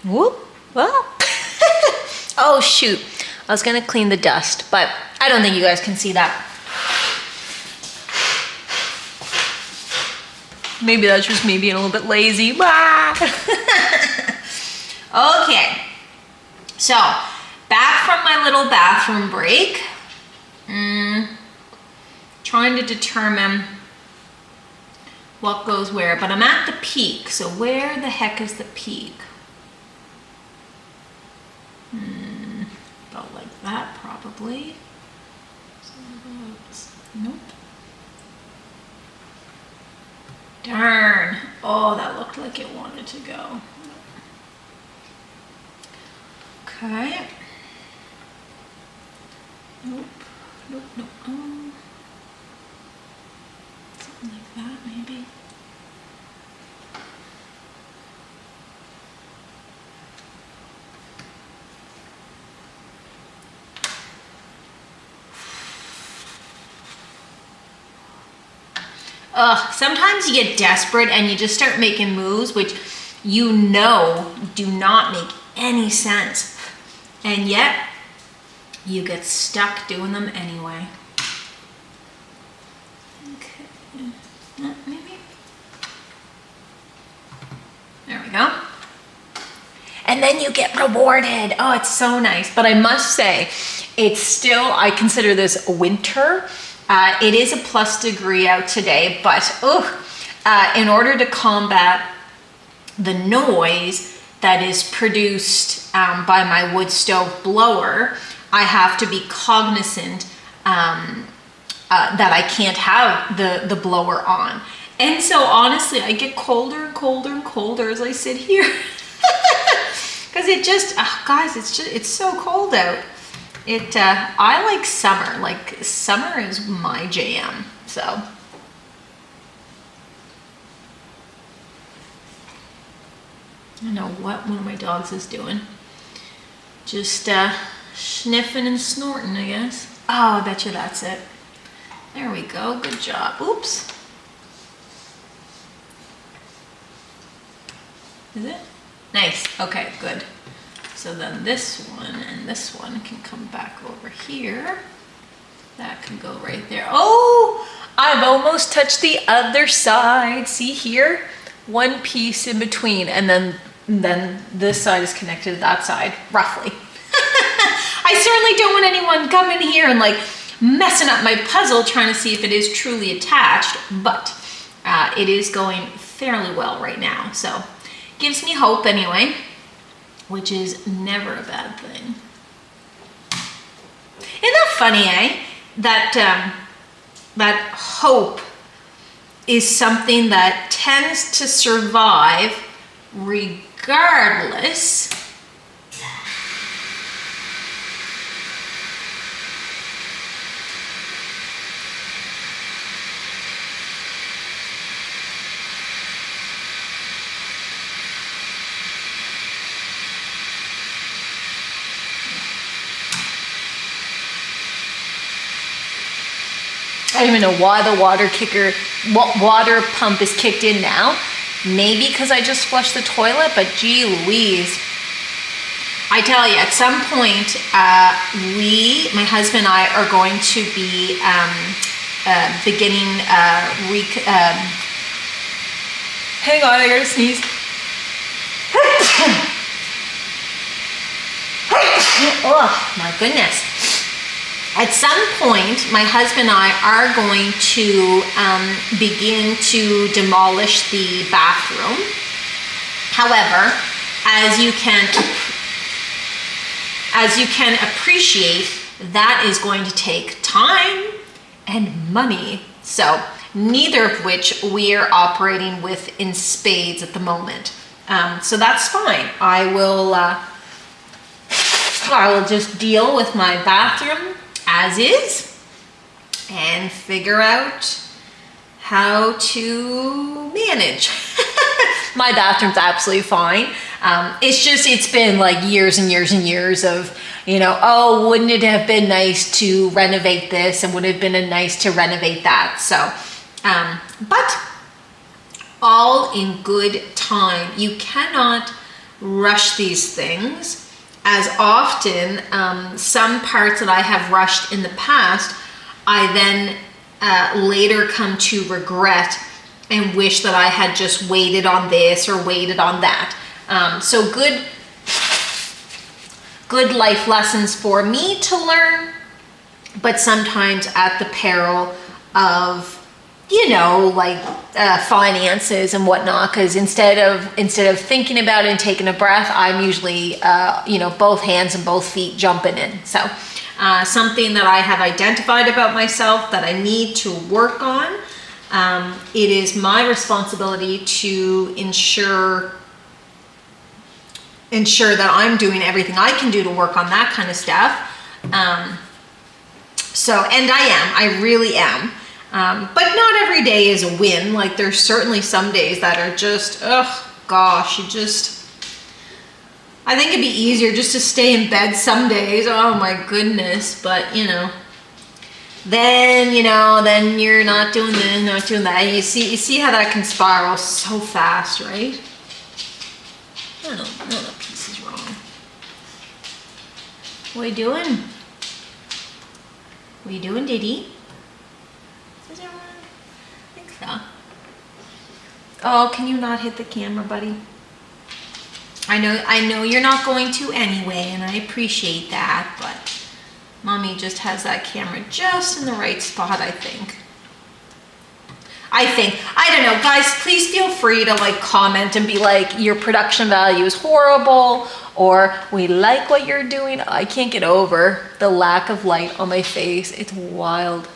Whoop. Well. Oh, shoot. I was gonna clean the dust, but I don't think you guys can see that. Maybe that's just me being a little bit lazy. Okay. So, back from my little bathroom break. Trying to determine what goes where, but I'm at the peak. So where the heck is the peak? About like that probably. Nope. Darn. Oh, that looked like it wanted to go. Okay. Nope. Nope, nope. Something like that, maybe. Sometimes you get desperate and you just start making moves which you know do not make any sense. And yet, you get stuck doing them anyway. Okay, maybe. There we go. And then you get rewarded. Oh, it's so nice. But I must say, it's still, I consider this winter. It is a plus degree out today, but in order to combat the noise that is produced by my wood stove blower, I have to be cognizant that I can't have the blower on. And so honestly, I get colder and colder and colder as I sit here. Because it just, guys, it's so cold out. I like summer. Like, summer is my jam, so. I don't know what one of my dogs is doing. Just sniffing and snorting, I guess. Oh, I bet you that's it. There we go, good job. Oops. Is it? Nice, okay, good. So then this one and this one can come back over here. That can go right there. Oh, I've almost touched the other side. See here? One piece in between, and then this side is connected to that side, roughly. I certainly don't want anyone coming here and like messing up my puzzle trying to see if it is truly attached, but it is going fairly well right now. So gives me hope anyway, which is never a bad thing. Isn't that funny, eh? That hope is something that tends to survive regardless I don't even know why the water pump is kicked in now. Maybe because I just flushed the toilet, but gee Louise. I tell you, at some point, my husband and I are going to be beginning, hang on, I gotta sneeze. Oh, my goodness. At some point, my husband and I are going to begin to demolish the bathroom. However, as you can appreciate, that is going to take time and money. So neither of which we are operating with in spades at the moment. So that's fine. I will just deal with my bathroom as is and figure out how to manage. My bathroom's absolutely fine. It's been like years and years and years of, oh, wouldn't it have been nice to renovate this and would it have been nice to renovate that? So, but all in good time. You cannot rush these things as often. Some parts that I have rushed in the past, I then later come to regret and wish that I had just waited on this or waited on that. So good life lessons for me to learn, but sometimes at the peril of, you know, like finances and whatnot, because instead of thinking about it and taking a breath, I'm usually, you know, both hands and both feet jumping in. So something that I have identified about myself that I need to work on. It is my responsibility to ensure that I'm doing everything I can do to work on that kind of stuff. And I really am. But not every day is a win. Like, there's certainly some days that are just, oh gosh, I think it'd be easier just to stay in bed some days. Oh my goodness. But then you're not doing this, not doing that. You see how that can spiral so fast, right? No, that piece is wrong. What are you doing? What are you doing, Diddy? Is it wrong? I think so. Oh, can you not hit the camera, buddy? I know you're not going to anyway, and I appreciate that, but Mommy just has that camera just in the right spot, I think. I don't know, guys, please feel free to like comment and be like, your production value is horrible, or we like what you're doing. I can't get over the lack of light on my face. It's wild.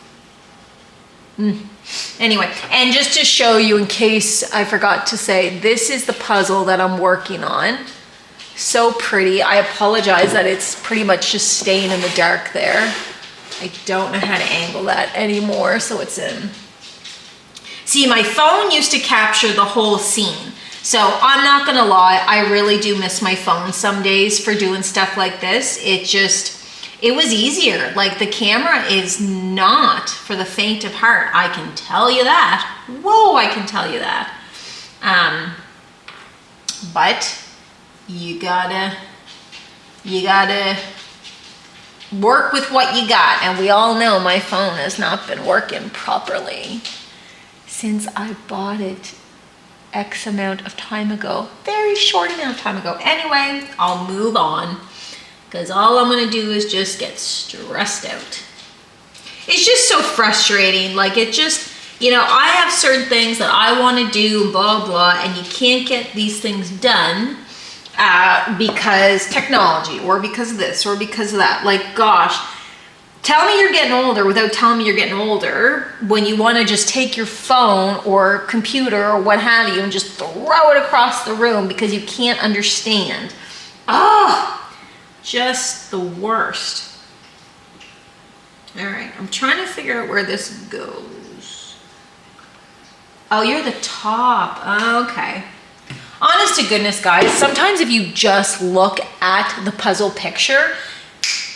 Anyway, and just to show you, in case I forgot to say, this is the puzzle that I'm working on. So pretty. I apologize that it's pretty much just staying in the dark there. I don't know how to angle that anymore, so it's in. See, my phone used to capture the whole scene. So I'm not gonna lie, I really do miss my phone some days for doing stuff like this. It was easier. Like, the camera is not for the faint of heart. I can tell you that. Whoa, I can tell you that. But you gotta work with what you got. And we all know my phone has not been working properly since I bought it X amount of time ago. Very short amount of time ago. Anyway, I'll move on, because all I'm gonna do is just get stressed out. It's just so frustrating. Like, it just, I have certain things that I wanna do, blah, blah, and you can't get these things done because technology, or because of this, or because of that. Like, gosh, tell me you're getting older without telling me you're getting older when you wanna just take your phone or computer or what have you and just throw it across the room because you can't understand. Oh, just the worst. All right, I'm trying to figure out where this goes. Oh, you're the top, okay. Honest to goodness, guys, sometimes if you just look at the puzzle picture,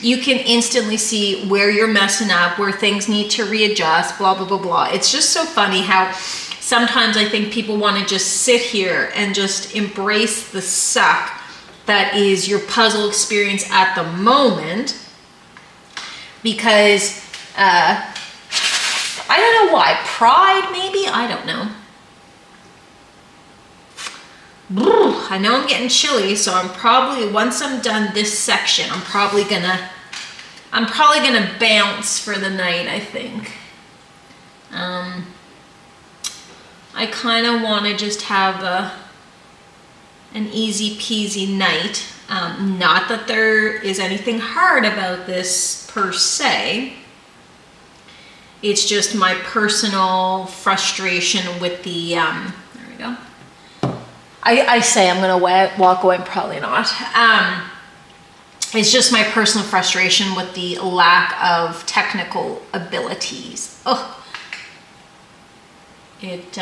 you can instantly see where you're messing up, where things need to readjust, blah, blah, blah, blah. It's just so funny how sometimes I think people want to just sit here and just embrace the suck that is your puzzle experience at the moment, because I don't know why. Pride, maybe? I don't know. I know I'm getting chilly, so I'm probably, once I'm done this section, I'm probably gonna bounce for the night, I think. I kind of want to just have an easy peasy night. Not that there is anything hard about this per se. It's just my personal frustration with the, there we go. I say I'm gonna walk away, probably not. It's just my personal frustration with the lack of technical abilities. Oh, it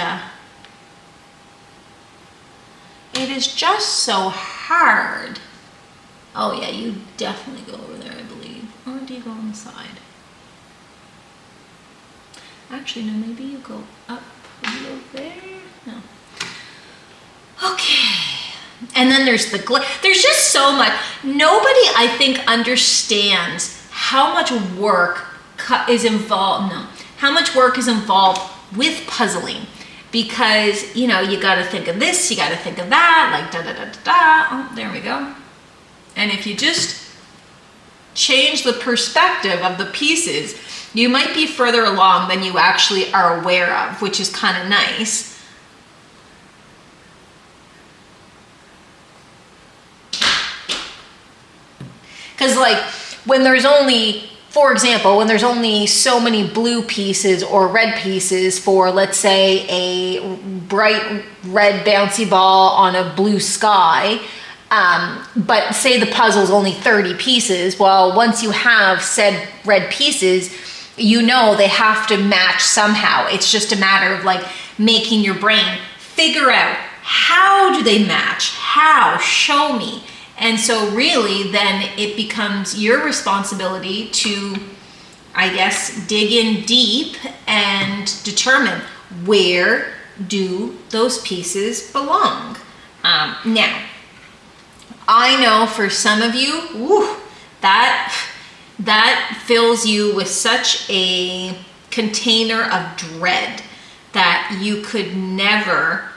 is just so hard. Oh yeah, you definitely go over there, I believe. Or do you go on the side? Actually, no, maybe you go up a little there. No. Okay, And then there's there's just so much. Nobody, I think, understands how much work is involved. No, how much work is involved with puzzling, because you know, you got to think of this, you got to think of that, like da da da da da. Oh, there we go. And if you just change the perspective of the pieces, you might be further along than you actually are aware of, which is kind of nice. Because like when there's only, for example, when there's only so many blue pieces or red pieces for, let's say, a bright red bouncy ball on a blue sky, but say the puzzle's only 30 pieces, well, once you have said red pieces, you know they have to match somehow. It's just a matter of like making your brain figure out, how do they match? How? Show me. And so really then it becomes your responsibility to, I guess, dig in deep and determine, where do those pieces belong? Now, I know for some of you, that fills you with such a container of dread that you could never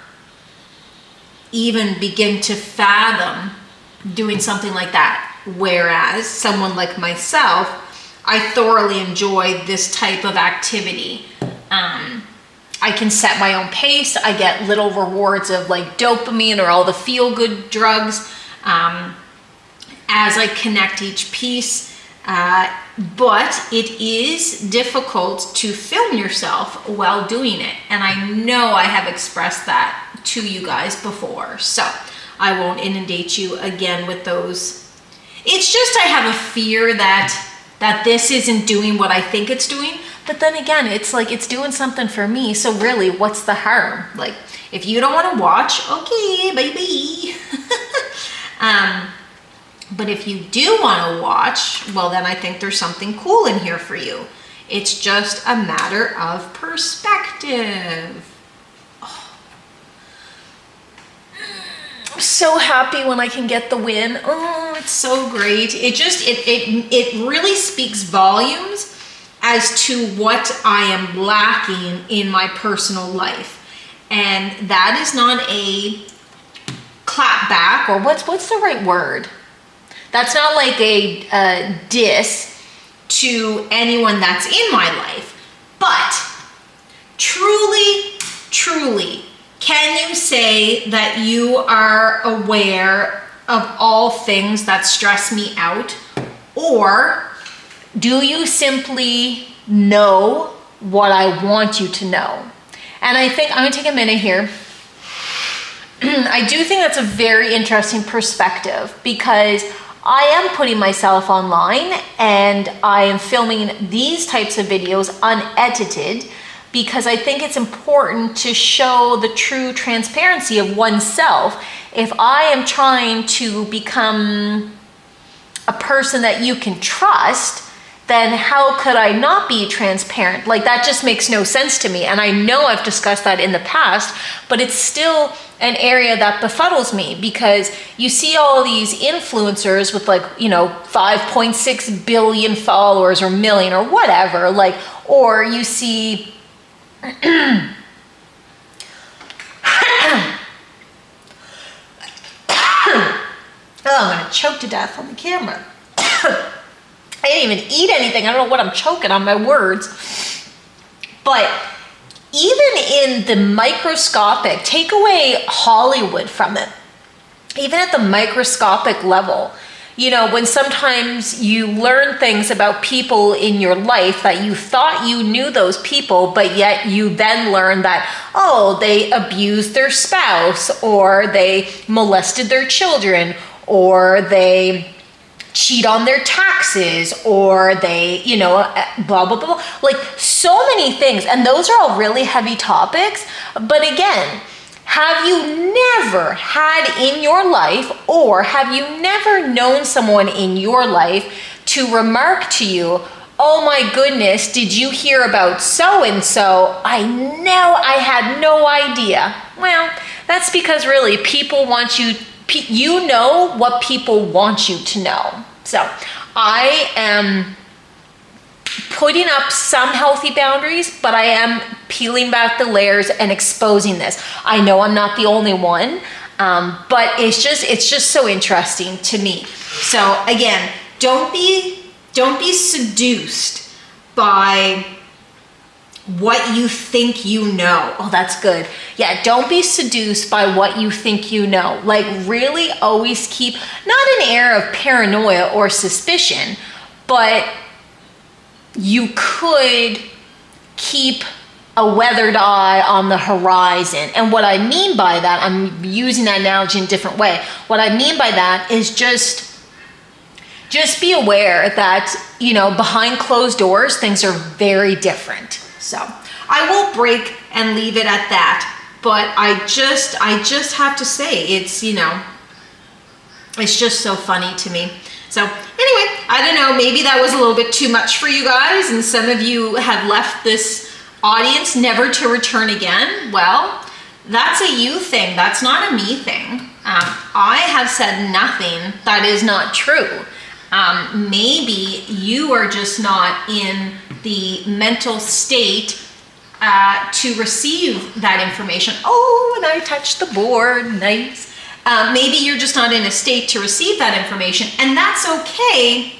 even begin to fathom doing something like that. Whereas someone like myself, I thoroughly enjoy this type of activity. I can set my own pace. I get little rewards of like dopamine or all the feel-good drugs as I connect each piece. But it is difficult to film yourself while doing it. And I know I have expressed that to you guys before. So I won't inundate you again with those. It's just I have a fear that this isn't doing what I think it's doing. But then again, it's like it's doing something for me. So really, what's the harm? Like, if you don't want to watch, okay, baby. But if you do want to watch, well, then I think there's something cool in here for you. It's just a matter of perspective. I'm so happy when I can get the win. Oh, it's so great. It really speaks volumes as to what I am lacking in my personal life. And that is not a clap back, or what's the right word? That's not like a diss to anyone that's in my life. But truly, can you say that you are aware of all things that stress me out? Or do you simply know what I want you to know? And I think I'm gonna take a minute here. I do think that's a very interesting perspective, because I am putting myself online and I am filming these types of videos unedited, because I think it's important to show the true transparency of oneself. If I am trying to become a person that you can trust, then how could I not be transparent? Like, that just makes no sense to me. And I know I've discussed that in the past, but it's still an area that befuddles me, because you see all these influencers with, like, you know, 5.6 billion followers or million or whatever, like, or you see oh, I'm gonna choke to death on the camera. I didn't even eat anything. I don't know what I'm choking on, my words. But even in the microscopic, take away Hollywood from it, even at the microscopic level, you know, when sometimes you learn things about people in your life that you thought you knew those people, but yet you then learn that, oh, they abused their spouse, or they molested their children, or they cheat on their taxes, or they, you know, blah, blah, blah, like so many things. And those are all really heavy topics. But again, have you never had in your life, or have you never known someone in your life to remark to you, oh my goodness, did you hear about so-and-so? I know, I had no idea. Well, that's because really people want you you know what people want you to know. So I am putting up some healthy boundaries, but I am peeling back the layers and exposing this. I know I'm not the only one, but it's just so interesting to me. So again, don't be seduced by what you think you know. Oh, that's good. Yeah, don't be seduced by what you think you know. Like, really always keep, not an air of paranoia or suspicion, but you could keep a weathered eye on the horizon. And what I mean by that, I'm using that analogy in a different way. What I mean by that is just be aware that, you know, behind closed doors, things are very different. So I will break and leave it at that. But I just have to say, it's, you know, it's just so funny to me. So anyway, I don't know, maybe that was a little bit too much for you guys, and some of you have left this audience never to return again. Well, that's a you thing. That's not a me thing. I have said nothing that is not true. Maybe you are just not in the mental state to receive that information. Oh, and I touched the board, nice. Maybe you're just not in a state to receive that information, and that's okay,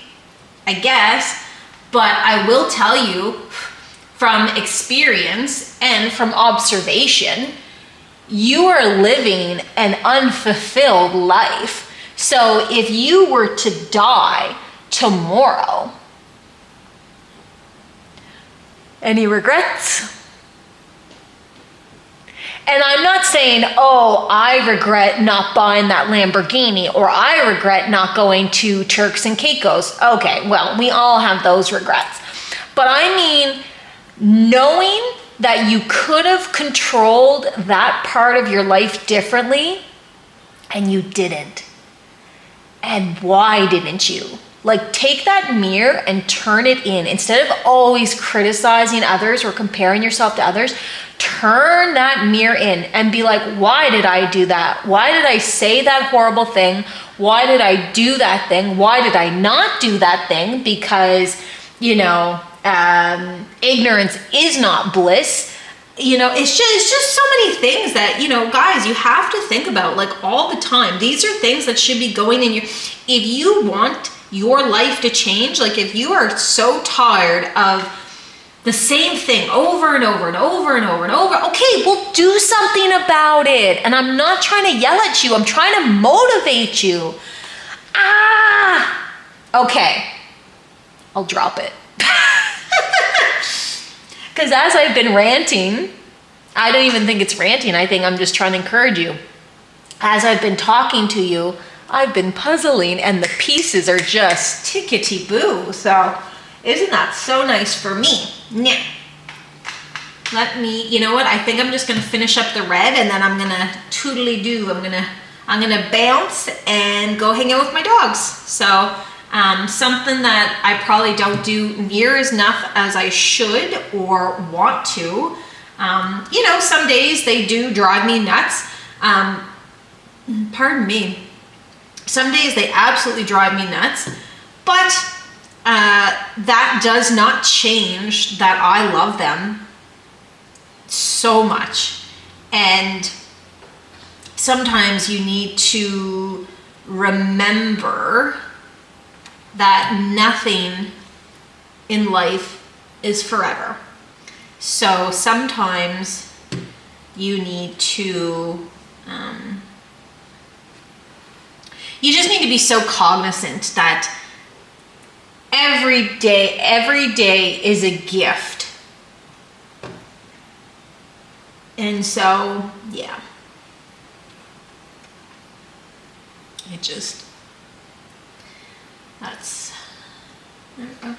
I guess, but I will tell you from experience and from observation, you are living an unfulfilled life. So if you were to die tomorrow, any regrets? And I'm not saying, oh, I regret not buying that Lamborghini, or I regret not going to Turks and Caicos. Okay, well, we all have those regrets. But I mean, knowing that you could have controlled that part of your life differently, and you didn't. And why didn't you? Like, take that mirror and turn it in. Instead of always criticizing others or comparing yourself to others, turn that mirror in and be like, why did I do that? Why did I say that horrible thing? Why did I do that thing? Why did I not do that thing? Because, you know, ignorance is not bliss. You know, it's just so many things that, you know, guys, you have to think about, like, all the time. These are things that should be going in your, if you want your life to change, like if you are so tired of the same thing over and over and over and over and over, okay, well, do something about it. And I'm not trying to yell at you. I'm trying to motivate you. Okay, I'll drop it. Because as I've been ranting, I don't even think it's ranting. I think I'm just trying to encourage you. As I've been talking to you, I've been puzzling, and the pieces are just tickety-boo. So isn't that so nice for me? Now, let me, you know what? I think I'm just gonna finish up the red, and then I'm gonna toodly-doo. I'm gonna bounce and go hang out with my dogs. So something that I probably don't do near as enough as I should or want to. You know, some days they do drive me nuts. Pardon me. Some days they absolutely drive me nuts, but that does not change that I love them so much. And sometimes you need to remember that nothing in life is forever. So sometimes you need to, you just need to be so cognizant that every day is a gift. And so, yeah. It just, there we go.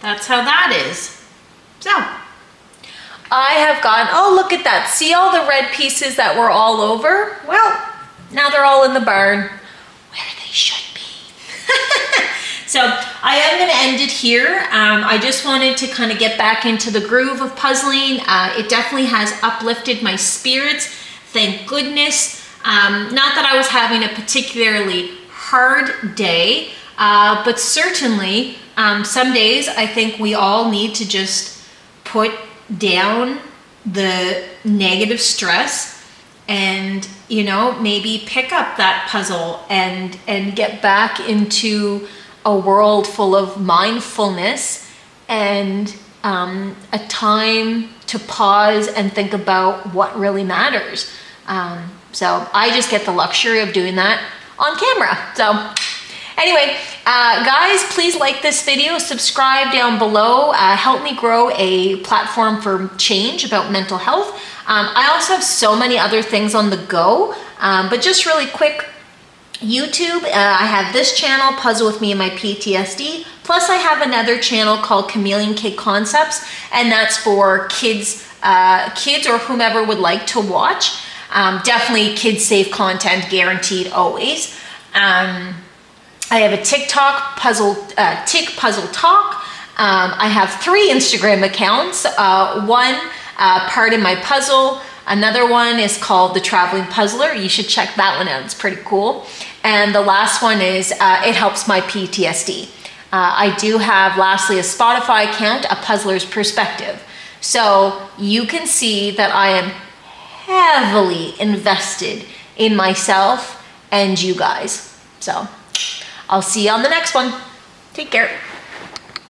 That's how that is. So, I have gone, oh, look at that. See all the red pieces that were all over? Well, now they're all in the barn where they should be. So I am going to end it here. I just wanted to kind of get back into the groove of puzzling. It definitely has uplifted my spirits. Thank goodness. Not that I was having a particularly hard day, but certainly some days I think we all need to just put down the negative stress and, you know, maybe pick up that puzzle and get back into a world full of mindfulness and a time to pause and think about what really matters. So I just get the luxury of doing that on camera. So anyway, guys, please like this video, subscribe down below, help me grow a platform for change about mental health. I also have so many other things on the go, but just really quick, YouTube, I have this channel, Puzzle with Me and My PTSD, plus I have another channel called Chameleon Kid Concepts, and that's for kids or whomever would like to watch. Definitely kids safe content, guaranteed always. I have a TikTok, Tick Puzzle Talk. I have 3 Instagram accounts. One, Part in My Puzzle. Another one is called The Traveling Puzzler. You should check that one out. It's pretty cool. And the last one is It Helps My PTSD. I do have, lastly, a Spotify account, A Puzzler's Perspective. So you can see that I am heavily invested in myself and you guys. So I'll see you on the next one. Take care.